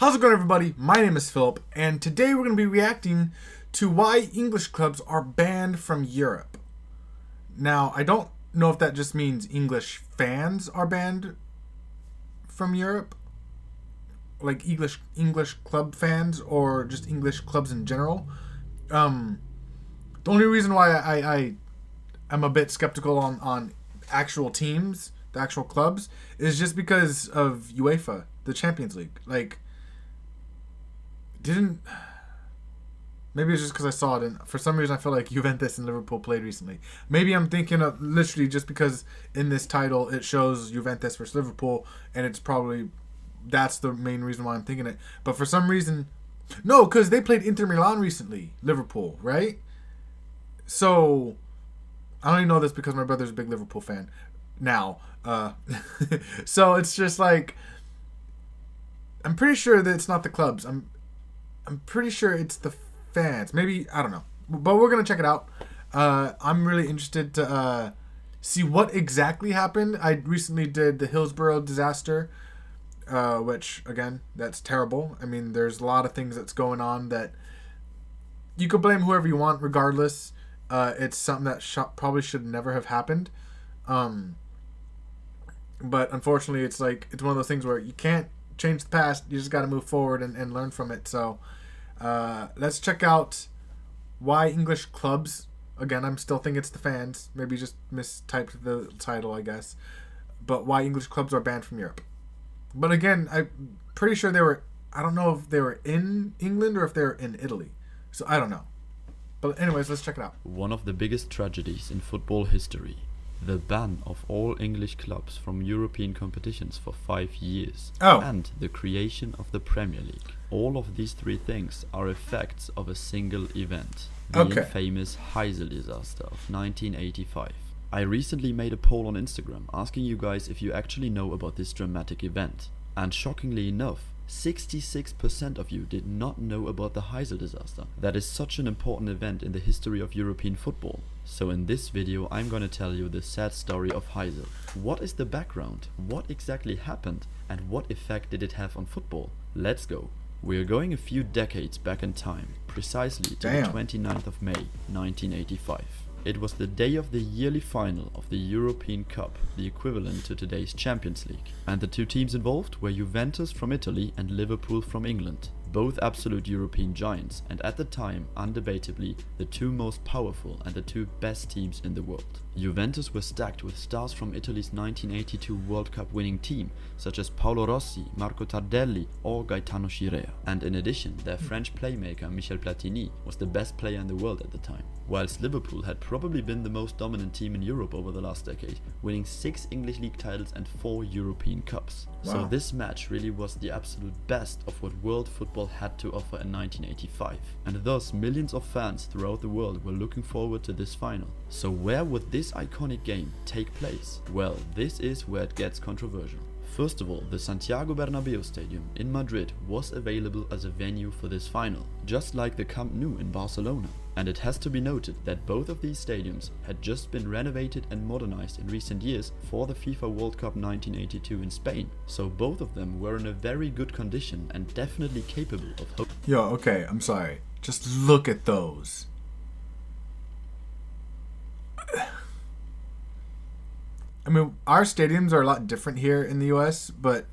How's it going, everybody? My name is Philip, and today we're going to be reacting to why English clubs are banned from Europe. Now, I don't know if that just means English fans are banned from Europe, like English club fans, or just English clubs in general. The only reason why I am a bit skeptical on actual teams, the actual clubs, is just because of UEFA, the Champions League. Maybe it's just because I saw it, and for some reason I feel like Juventus and Liverpool played recently. Maybe I'm thinking of literally just because in this title it shows Juventus versus Liverpool, and that's the main reason why I'm thinking it. But for some reason, no, because they played Inter Milan recently, Liverpool, right? So I only know this because my brother's a big Liverpool fan now. So it's just like, I'm pretty sure that it's not the clubs. I'm pretty sure it's the fans. Maybe, I don't know. But we're going to check it out. I'm really interested to see what exactly happened. I recently did the Hillsborough disaster, which, again, that's terrible. I mean, there's a lot of things that's going on that you could blame whoever you want regardless. It's something that probably should never have happened. But unfortunately, it's one of those things where you can't change the past. You just got to move forward and learn from it. So let's check out why English clubs, again, I'm still thinking it's the fans, maybe just mistyped the title, I guess, but why English clubs are banned from Europe. But again, I'm pretty sure I don't know if they were in England or if they were in Italy, so I don't know. But anyways, let's check it out. One of the biggest tragedies in football history. The ban of all English clubs from European competitions for 5 years. Oh. And the creation of the Premier League. All of these three things are effects of a single event. The infamous Heysel disaster of 1985. I recently made a poll on Instagram asking you guys if you actually know about this dramatic event. And shockingly enough, 66% of you did not know about the Heysel disaster. That is such an important event in the history of European football. So in this video I'm gonna tell you the sad story of Heysel. What is the background? What exactly happened? And what effect did it have on football? Let's go. We're going a few decades back in time, precisely to the 29th of May 1985. It was the day of the yearly final of the European Cup, the equivalent to today's Champions League. And the two teams involved were Juventus from Italy and Liverpool from England. Both absolute European giants, and at the time, undebatably, the two most powerful and the two best teams in the world. Juventus were stacked with stars from Italy's 1982 World Cup winning team, such as Paolo Rossi, Marco Tardelli or Gaetano Scirea. And in addition, their French playmaker Michel Platini was the best player in the world at the time. Whilst Liverpool had probably been the most dominant team in Europe over the last decade, winning 6 English League titles and 4 European Cups. Wow. So this match really was the absolute best of what world football had to offer in 1985. And thus millions of fans throughout the world were looking forward to this final. So where would this iconic game take place? Well, this is where it gets controversial. First of all, the Santiago Bernabeu Stadium in Madrid was available as a venue for this final, just like the Camp Nou in Barcelona. And it has to be noted that both of these stadiums had just been renovated and modernized in recent years for the FIFA World Cup 1982 in Spain. So both of them were in a very good condition and definitely capable of Yo, okay, I'm sorry. Just look at those. I mean, our stadiums are a lot different here in the US, but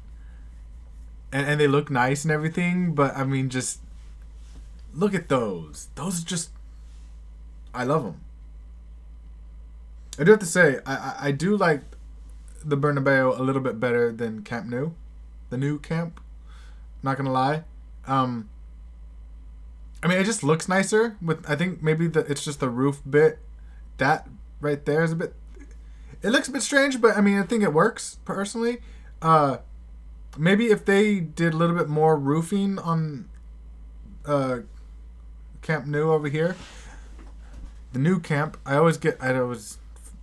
and they look nice and everything, but I mean, just look at those. Those are just, I love them. I do have to say, I do like the Bernabeu a little bit better than Camp Nou, the new camp. Not gonna lie. I mean, it just looks nicer. I think maybe it's just the roof bit. That right there is a bit. It looks a bit strange, but I mean, I think it works personally. Maybe if they did a little bit more roofing on Camp Nou over here, the new camp. I always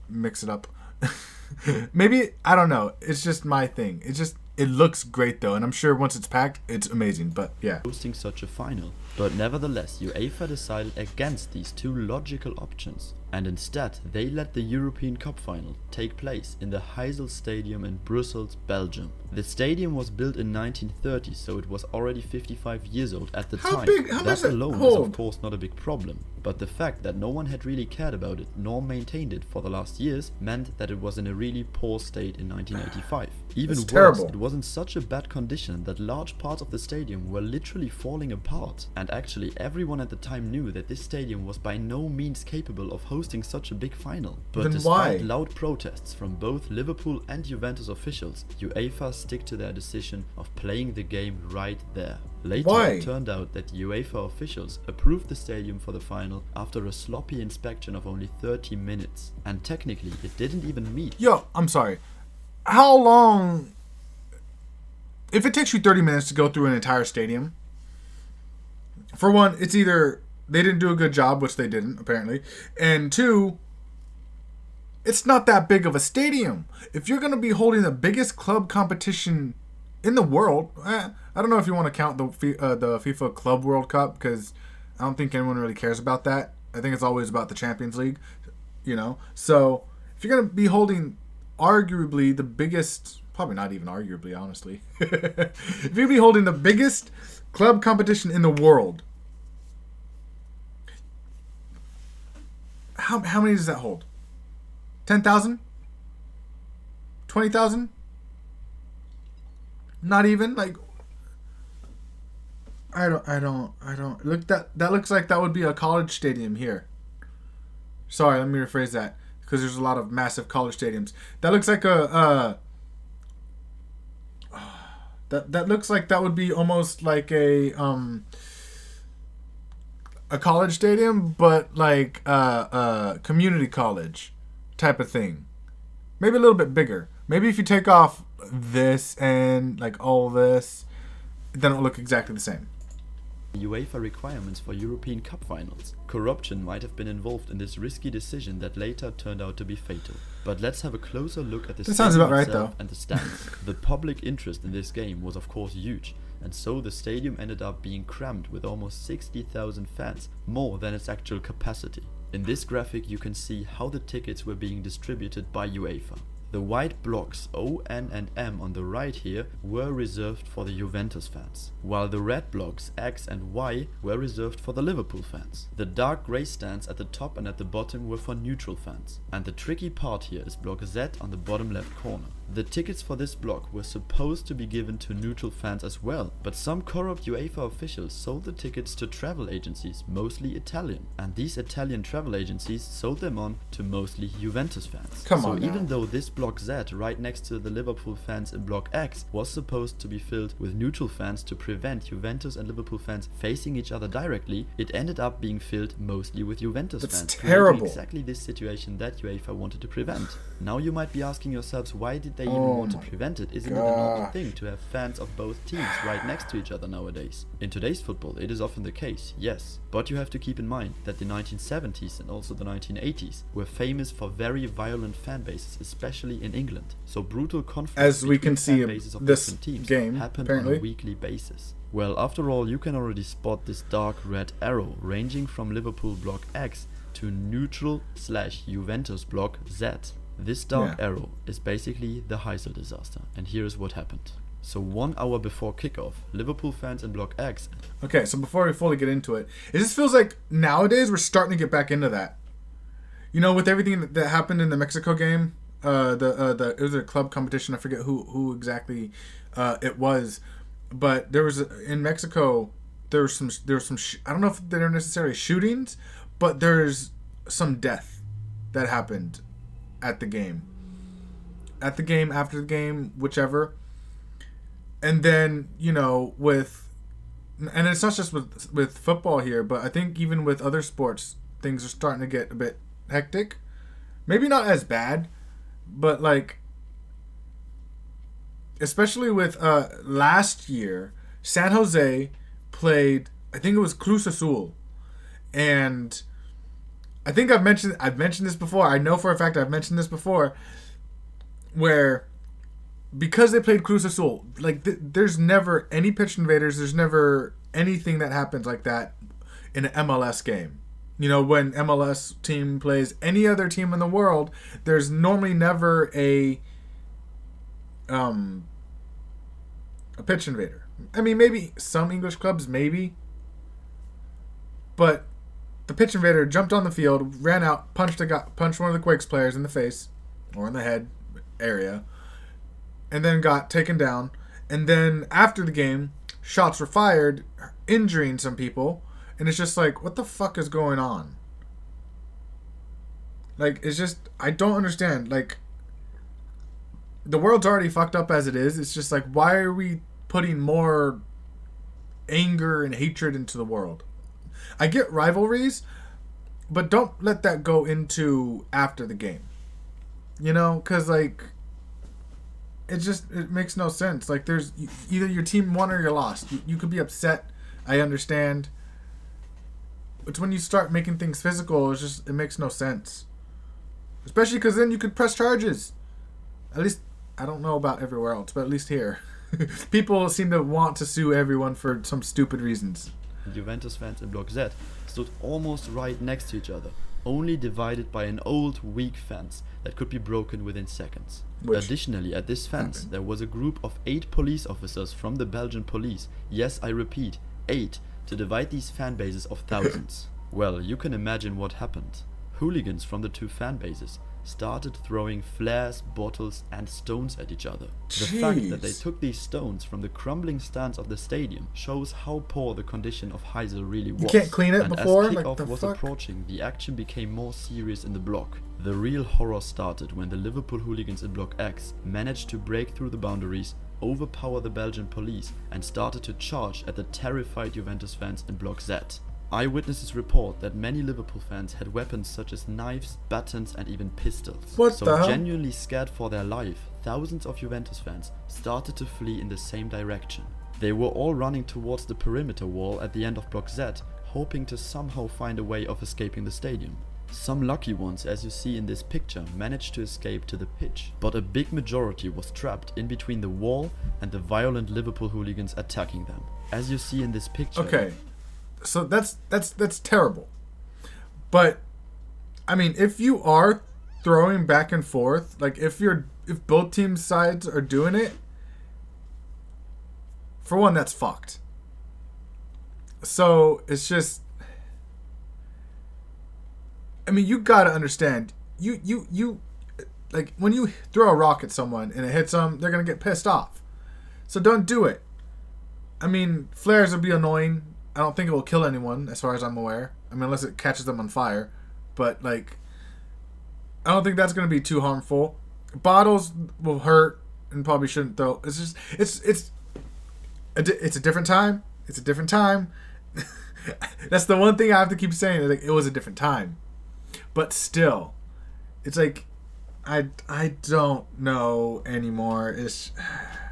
mix it up. Maybe, I don't know. It's just my thing. It looks great though, and I'm sure once it's packed, it's amazing. But yeah, hosting such a final. But nevertheless, UEFA decided against these two logical options, and instead they let the European Cup final take place in the Heysel Stadium in Brussels, Belgium. The stadium was built in 1930, so it was already 55 years old at the time. How that much alone is of course not a big problem, but the fact that no one had really cared about it nor maintained it for the last years meant that it was in a really poor state in 1985. Even worse, terrible. it was in such a bad condition that large parts of the stadium were literally falling apart. And actually everyone at the time knew that this stadium was by no means capable of hosting such a big final. But then despite why? loud protests from both Liverpool and Juventus officials, UEFA stick to their decision of playing the game right there. Later, Why? it turned out that UEFA officials approved the stadium for the final after a sloppy inspection of only 30 minutes. And technically, it didn't even meet. Yo, I'm sorry. How long... If it takes you 30 minutes to go through an entire stadium, for one, it's either they didn't do a good job, which they didn't, apparently, and two, it's not that big of a stadium. If you're going to be holding the biggest club competition in the world, I don't know if you want to count the FIFA Club World Cup, because I don't think anyone really cares about that. I think it's always about the Champions League, you know. So if you're going to be holding arguably the biggest, probably not even arguably, honestly, if you're going to be holding the biggest club competition in the world, how many does that hold? 10,000? 20,000? Not even, like, I don't look, that looks like that would be a college stadium here. Sorry, let me rephrase that, because there's a lot of massive college stadiums. That looks like that looks like that would be almost like a college stadium, but like community college type of thing. Maybe a little bit bigger. Maybe if you take off this and like all this, then it'll look exactly the same. UEFA requirements for European Cup finals. Corruption might have been involved in this risky decision that later turned out to be fatal. But let's have a closer look at the That sounds stadium about right, itself though. and the stands. The public interest in this game was of course huge, and so the stadium ended up being crammed with almost 60,000 fans, more than its actual capacity. In this graphic you can see how the tickets were being distributed by UEFA. The white blocks O, N and M on the right here were reserved for the Juventus fans, while the red blocks X and Y were reserved for the Liverpool fans. The dark grey stands at the top and at the bottom were for neutral fans. And the tricky part here is block Z on the bottom left corner. The tickets for this block were supposed to be given to neutral fans as well, but some corrupt UEFA officials sold the tickets to travel agencies, mostly Italian, and these Italian travel agencies sold them on to mostly Juventus fans. Come on So now. even though this block Z right next to the Liverpool fans in block X was supposed to be filled with neutral fans to prevent Juventus and Liverpool fans facing each other directly, it ended up being filled mostly with Juventus That's fans, terrible. creating exactly this situation that UEFA wanted to prevent. Now you might be asking yourselves, why did they even Oh want to my prevent it? Isn't it an odd God. thing to have fans of both teams right next to each other nowadays? In today's football it is often the case, yes, but you have to keep in mind that the 1970s and also the 1980s were famous for very violent fan bases, especially in England. So brutal conflicts As we between can see fan bases of this different teams game, happened apparently. on a weekly basis. Well, after all, you can already spot this dark red arrow ranging from Liverpool block X to neutral / Juventus block Z. This dark Yeah. arrow is basically the Heysel disaster, and here is what happened. So 1 hour before kickoff, Liverpool fans in block X. Okay, so before we fully get into it just feels like nowadays we're starting to get back into that. You know, with everything that happened in the Mexico game, it was a club competition. I forget who exactly it was, but there was in Mexico. There was some. I don't know if they're necessarily shootings, but there's some death that happened at the game, after the game, whichever. And then, you know, and it's not just with football here, but I think even with other sports, things are starting to get a bit hectic. Maybe not as bad, but like, especially with last year, San Jose played, I think it was Cruz Azul, and I think I've mentioned this before. I know for a fact I've mentioned this before, where because they played Cruz Azul, like there's never any pitch invaders. There's never anything that happens like that in an MLS game. You know, when MLS team plays any other team in the world, there's normally never a A pitch invader. I mean, maybe some English clubs, maybe. But the pitch invader jumped on the field, ran out, punched one of the Quakes players in the face or in the head area, and then got taken down. And then after the game, shots were fired, injuring some people. And it's just like, what the fuck is going on? Like, it's just, I don't understand. Like, the world's already fucked up as it is. It's just like, why are we putting more anger and hatred into the world? I get rivalries, but don't let that go into after the game. You know, because, like, it makes no sense. Like, there's either your team won or you're lost. You could be upset. I understand. It's when you start making things physical, it makes no sense. Especially because then you could press charges. At least, I don't know about everywhere else, but at least here. People seem to want to sue everyone for some stupid reasons. Juventus fans in Block Z stood almost right next to each other, only divided by an old, weak fence that could be broken within seconds. Additionally, at this fence, there was a group of 8 police officers from the Belgian police, yes, I repeat, 8, to divide these fan bases of thousands. Well, you can imagine what happened. Hooligans from the 2 fan bases started throwing flares, bottles and stones at each other. The fact that they took these stones from the crumbling stands of the stadium shows how poor the condition of Heysel really was. You can't clean it before? As kickoff was approaching, the action became more serious in the block. The real horror started when the Liverpool hooligans in Block X managed to break through the boundaries, overpower the Belgian police and started to charge at the terrified Juventus fans in Block Z. Eyewitnesses report that many Liverpool fans had weapons such as knives, batons and even pistols. So genuinely scared for their life, thousands of Juventus fans started to flee in the same direction. They were all running towards the perimeter wall at the end of Block Z, hoping to somehow find a way of escaping the stadium. Some lucky ones, as you see in this picture, managed to escape to the pitch, but a big majority was trapped in between the wall and the violent Liverpool hooligans attacking them. As you see in this picture... Okay. So that's terrible. But I mean, if you are throwing back and forth, like if both team sides are doing it, for one, that's fucked. So it's just, I mean, you gotta understand, you like when you throw a rock at someone and it hits them, they're gonna get pissed off. So don't do it. I mean, flares would be annoying. I don't think it will kill anyone, as far as I'm aware. I mean, unless it catches them on fire. But, like, I don't think that's going to be too harmful. Bottles will hurt and probably shouldn't, though. It's just, it's a different time. It's a different time. That's the one thing I have to keep saying. Like, it was a different time. But still, it's like, I don't know anymore. It's...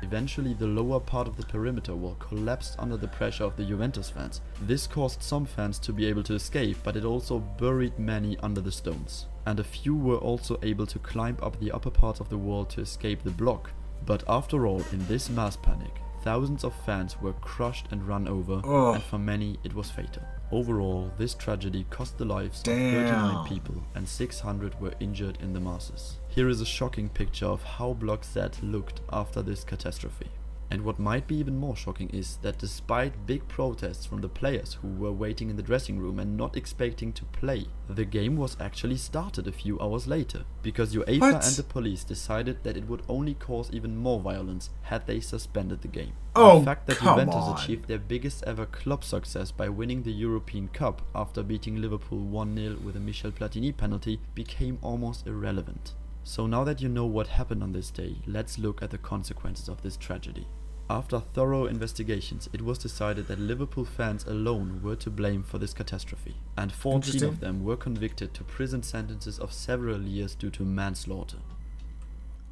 Eventually, the lower part of the perimeter wall collapsed under the pressure of the Juventus fans. This caused some fans to be able to escape, but it also buried many under the stones. And a few were also able to climb up the upper parts of the wall to escape the block. But after all, in this mass panic, thousands of fans were crushed and run over, and for many it was fatal. Overall, this tragedy cost the lives of 39 people and 600 were injured in the masses. Here is a shocking picture of how Block Z looked after this catastrophe. And what might be even more shocking is that despite big protests from the players who were waiting in the dressing room and not expecting to play, the game was actually started a few hours later, because UEFA and the police decided that it would only cause even more violence had they suspended the game. The fact that Juventus achieved their biggest ever club success by winning the European Cup after beating Liverpool 1-0 with a Michel Platini penalty became almost irrelevant. So now that you know what happened on this day, let's look at the consequences of this tragedy. After thorough investigations, it was decided that Liverpool fans alone were to blame for this catastrophe, and 14 of them were convicted to prison sentences of several years due to manslaughter.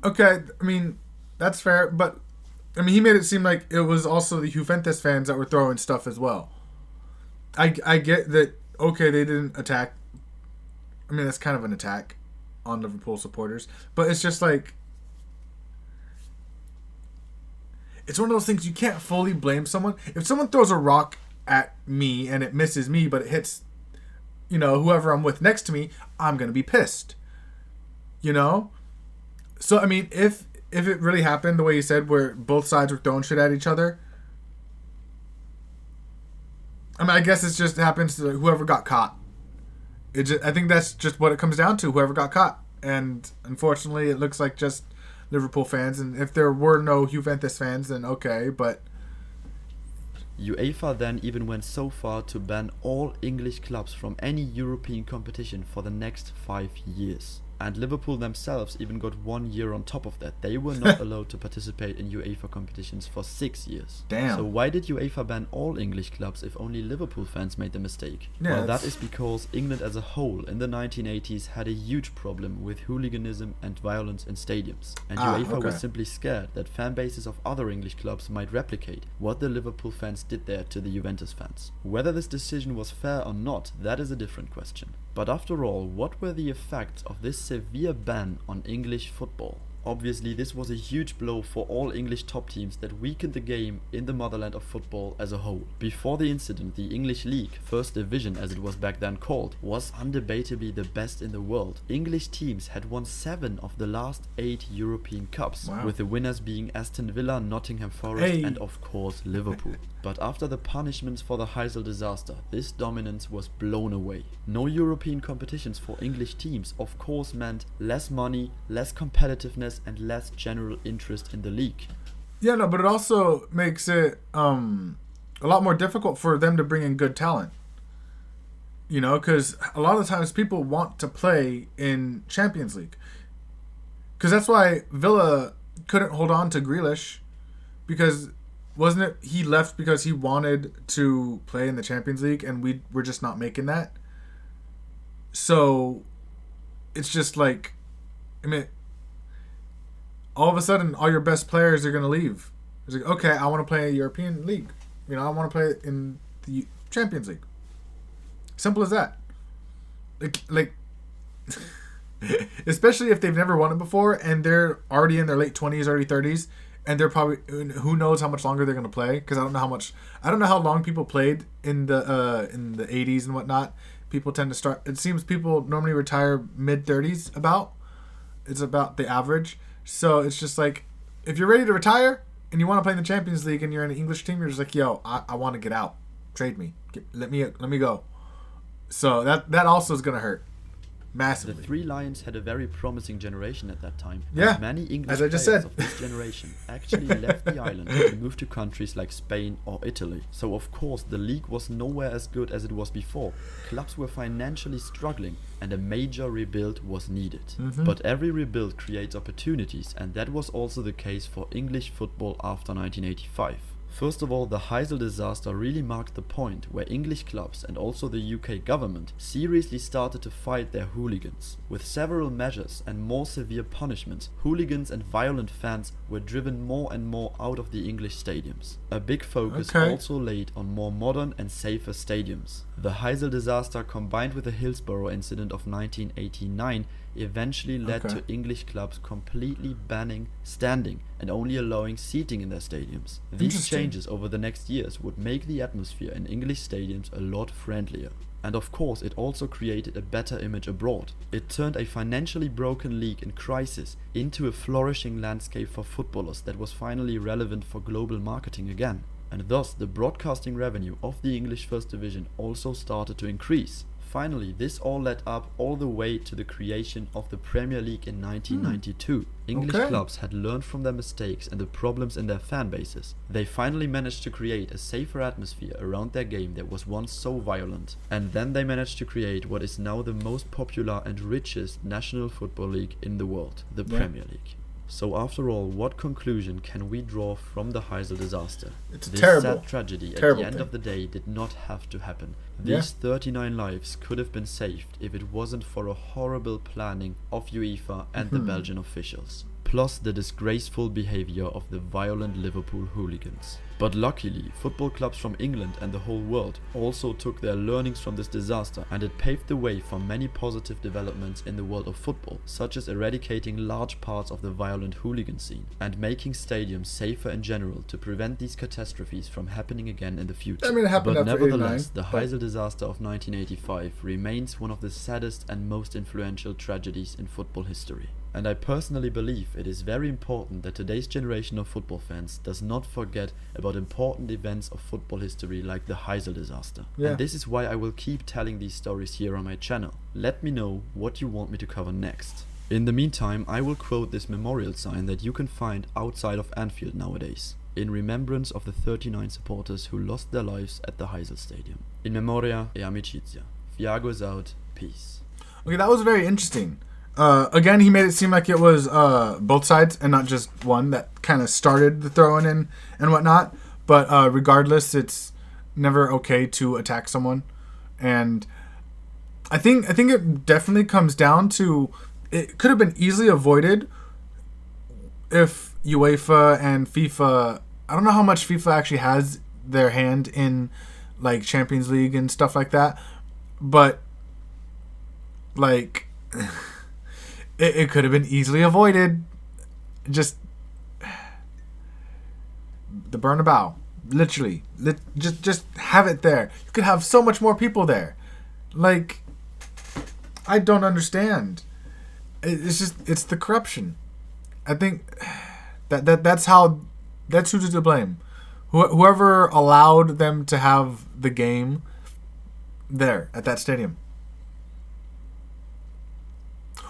Okay, I mean, that's fair, but I mean, he made it seem like it was also the Juventus fans that were throwing stuff as well. I get that, okay, they didn't attack. I mean, that's kind of an attack on Liverpool supporters, but it's just like, it's one of those things you can't fully blame someone. If someone throws a rock at me and it misses me, but it hits, you know, whoever I'm with next to me, I'm going to be pissed. You know? So, I mean, if if it really happened the way you said, where both sides were throwing shit at each other, I mean, I guess it just happens to whoever got caught. I think that's just what it comes down to, whoever got caught. And unfortunately, it looks like just Liverpool fans. And if there were no Juventus fans, then okay, but... UEFA then even went so far to ban all English clubs from any European competition for the next 5 years. And Liverpool themselves even got 1 year on top of that. They were not allowed to participate in UEFA competitions for 6 years. Damn. So why did UEFA ban all English clubs if only Liverpool fans made the mistake? Yeah, well, that is because England as a whole in the 1980s had a huge problem with hooliganism and violence in stadiums. And UEFA was simply scared that fan bases of other English clubs might replicate what the Liverpool fans did there to the Juventus fans. Whether this decision was fair or not, that is a different question. But after all, what were the effects of this severe ban on English football? Obviously, this was a huge blow for all English top teams that weakened the game in the motherland of football as a whole. Before the incident, the English League, First Division as it was back then called, was undebatably the best in the world. English teams had won 7 of the last 8 European Cups, with the winners being Aston Villa, Nottingham Forest and of course Liverpool. But after the punishments for the Heysel disaster, this dominance was blown away. No European competitions for English teams of course meant less money, less competitiveness and less general interest in the league. Yeah, no, but it also makes it a lot more difficult for them to bring in good talent. You know, because a lot of the times people want to play in Champions League. Because that's why Villa couldn't hold on to Grealish, because wasn't it he left because he wanted to play in the Champions League and we were just not making that? So it's just like, I mean, all of a sudden all your best players are going to leave. It's like, okay, I want to play a European league. You know, I want to play in the Champions League. Simple as that. Like especially if they've never won it before and they're already in their late 20s, early 30s, and they're probably, who knows how much longer they're going to play, because I don't know how long people played in the 80s and whatnot. People tend to start, it seems people normally retire mid 30s it's about the average. So it's just like, if you're ready to retire and you want to play in the Champions League and you're in an English team, you're just like, yo, I want to get out, trade me, let me go. So that also is going to hurt massively. The Three Lions had a very promising generation at that time. Yeah, many English as I just players said, of this generation actually left the island and moved to countries like Spain or Italy. So of course the league was nowhere as good as it was before. Clubs were financially struggling and a major rebuild was needed. But every rebuild creates opportunities, and that was also the case for English football after 1985. First of all, the Heysel disaster really marked the point where English clubs and also the UK government seriously started to fight their hooligans. With several measures and more severe punishments, hooligans and violent fans were driven more and more out of the English stadiums. A big focus also laid on more modern and safer stadiums. The Heysel disaster combined with the Hillsborough incident of 1989 eventually led to English clubs completely banning standing and only allowing seating in their stadiums. These changes over the next years would make the atmosphere in English stadiums a lot friendlier. And of course it also created a better image abroad. It turned a financially broken league in crisis into a flourishing landscape for footballers that was finally relevant for global marketing again. And thus the broadcasting revenue of the English First Division also started to increase. Finally, this all led up all the way to the creation of the Premier League in 1992. English clubs had learned from their mistakes and the problems in their fan bases. They finally managed to create a safer atmosphere around their game that was once so violent. And then they managed to create what is now the most popular and richest national football league in the world, the Premier League. So after all, what conclusion can we draw from the Heysel disaster? It's this terrible, sad tragedy at the end of the day did not have to happen. These 39 lives could have been saved if it wasn't for a horrible planning of UEFA and the Belgian officials, plus the disgraceful behavior of the violent Liverpool hooligans. But luckily, football clubs from England and the whole world also took their learnings from this disaster, and it paved the way for many positive developments in the world of football, such as eradicating large parts of the violent hooligan scene and making stadiums safer in general to prevent these catastrophes from happening again in the future. I mean, it happened but after nevertheless, 89, the Heysel disaster of 1985 remains one of the saddest and most influential tragedies in football history. And I personally believe it is very important that today's generation of football fans does not forget about important events of football history like the Heysel disaster. Yeah. And this is why I will keep telling these stories here on my channel. Let me know what you want me to cover next. In the meantime, I will quote this memorial sign that you can find outside of Anfield nowadays, in remembrance of the 39 supporters who lost their lives at the Heysel Stadium. In memoria e amicizia. Fiago is out. Peace. Okay, that was very interesting. Again, he made it seem like it was both sides and not just one that kind of started the throwing in and whatnot. But regardless, it's never okay to attack someone. And I think it definitely comes down to, it could have been easily avoided if UEFA and FIFA, I don't know how much FIFA actually has their hand in like Champions League and stuff like that, but like it could have been easily avoided. Just the Bernabeu, literally, just have it there. You could have so much more people there. Like, I don't understand. It's the corruption. I think that's who's to blame. Whoever allowed them to have the game there at that stadium.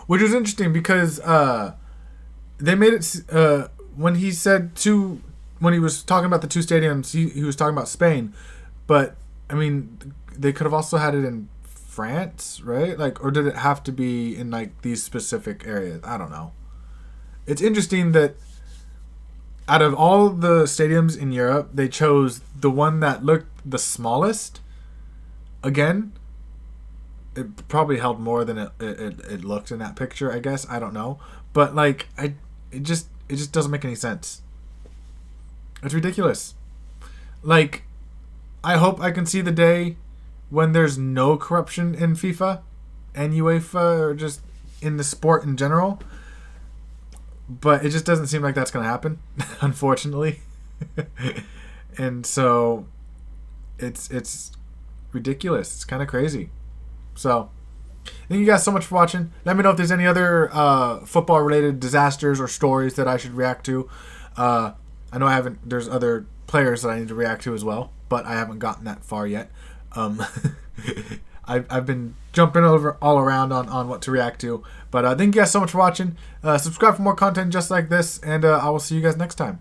Which was interesting because they made it when he said when he was talking about the two stadiums, he was talking about Spain, but I mean they could have also had it in France, right? Like, or did it have to be in like these specific areas? I don't know. It's interesting that out of all the stadiums in Europe, they chose the one that looked the smallest. Again, it probably held more than it looked in that picture, I guess. I don't know. But like it just doesn't make any sense. It's ridiculous. Like, I hope I can see the day when there's no corruption in FIFA and UEFA or just in the sport in general. But it just doesn't seem like that's going to happen, unfortunately. And so it's ridiculous. It's kind of crazy. So thank you guys so much for watching. Let me know if there's any other football related disasters or stories that I should react to. I know I haven't. There's other players that I need to react to as well, but I haven't gotten that far yet. I've been jumping over all around on what to react to. But thank you guys so much for watching. Subscribe for more content just like this, and I will see you guys next time.